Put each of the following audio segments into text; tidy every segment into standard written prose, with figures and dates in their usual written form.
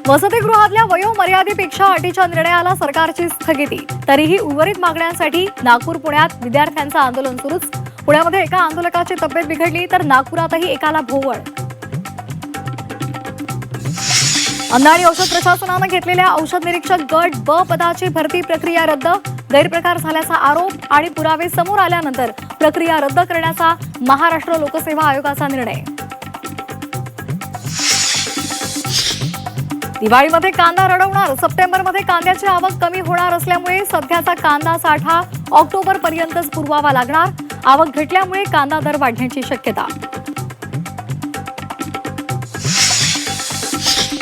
वसतिगृहातल्या वयोमर्यादेपेक्षा अटीच्या निर्णयाला सरकारची स्थगिती. तरीही उर्वरित मागण्यांसाठी नागपूर पुण्यात विद्यार्थ्यांचं आंदोलन सुरूच. पुण्यामध्ये एका आंदोलकाची तब्येत बिघडली तर नागपुरातही एकाला भोवळ. अन्न आणि औषध प्रशासनानं घेतलेल्या औषध निरीक्षक गट ब पदाची भरती प्रक्रिया रद्द. गैरप्रकार झाल्याचा आरोप आणि पुरावे समोर आल्यानंतर प्रक्रिया रद्द करण्याचा महाराष्ट्र लोकसेवा आयोगाचा निर्णय. दिवाळीमध्ये कांदा रडवणार. सप्टेंबरमध्ये कांद्याची आवक कमी होणार असल्यामुळे सध्याचा कांदा साठा ऑक्टोबरपर्यंतच पुरवावा लागणार. आवक घटल्यामुळे कांदा दर वाढण्याची शक्यता.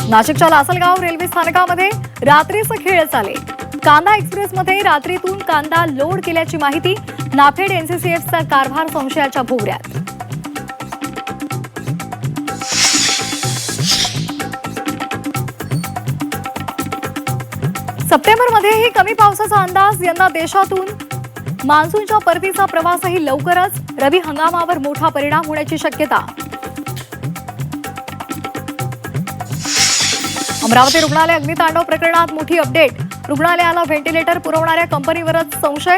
नाशिकच्या लासलगाव रेल्वे स्थानकामध्ये रात्रीचं खेळ चाले. कांदा एक्सप्रेसमध्ये रात्रीतून कांदा लोड केल्याची माहिती. नाफेड एनसीसीएफचा कारभार संशयाच्या भोवऱ्यात. सप्टेंबरमध्येही कमी पावसाचा अंदाज. यंदा देशातून मान्सूनच्या परतीचा प्रवासही लवकरच. रबी हंगामावर मोठा परिणाम होण्याची शक्यता. अमरावती रुग्णालय अग्नितांडव प्रकरणात मोठी अपडेट. रुग्णालयाला व्हेंटिलेटर पुरवणाऱ्या कंपनीवरच संशय.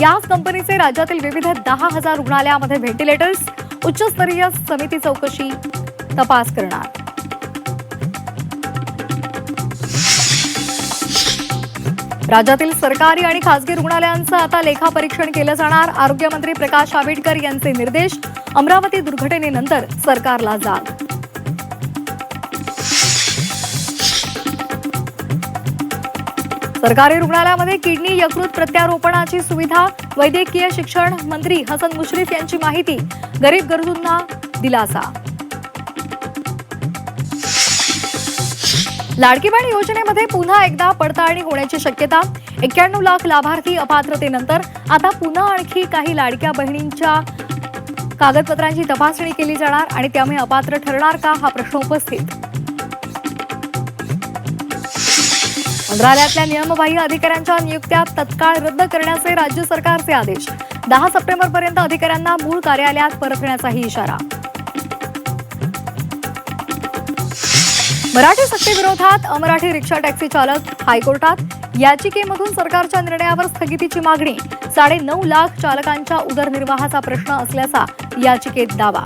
याच कंपनीचे राज्यातील विविध 10,000 रुग्णालयामध्ये व्हेंटिलेटर्स. उच्चस्तरीय समिती चौकशी तपास करणार. राज्यातील सरकारी आणि खासगी रुग्णालयांचं आता लेखापरीक्षण केलं जाणार. आरोग्यमंत्री प्रकाश आंबेडकर यांचे निर्देश. अमरावती दुर्घटनेनंतर सरकारला जाग. सरकारी रुग्णालयामध्ये किडनी यकृत प्रत्यारोपणाची सुविधा. वैद्यकीय शिक्षण मंत्री हसन मुश्रीफ यांची माहिती. गरीब गरजूंना दिलासा. लाडकी बहीण योजनेमध्ये पुन्हा एकदा पडताळणी होण्याची शक्यता. 91 लाख लाभार्थी अपात्रतेनंतर आता पुन्हा आणखी काही लाडक्या बहिणींच्या कागदपत्रांची तपासणी केली जाणार आणि त्यामुळे अपात्र ठरणार का हा प्रश्न उपस्थित. मंत्रालयातल्या नियमबाह्य अधिकाऱ्यांच्या नियुक्त्या तत्काळ रद्द करण्याचे राज्य सरकारचे आदेश. 10 सप्टेंबरपर्यंत अधिकाऱ्यांना मूळ कार्यालयात परतण्याचाही इशारा. मराठी सक्तीविरोधात अमराठी रिक्षा टॅक्सी चालक हायकोर्टात. याचिकेमधून सरकारच्या निर्णयावर स्थगितीची मागणी. 9.5 लाख चालकांच्या उदरनिर्वाहाचा प्रश्न असल्याचा याचिकेत दावा.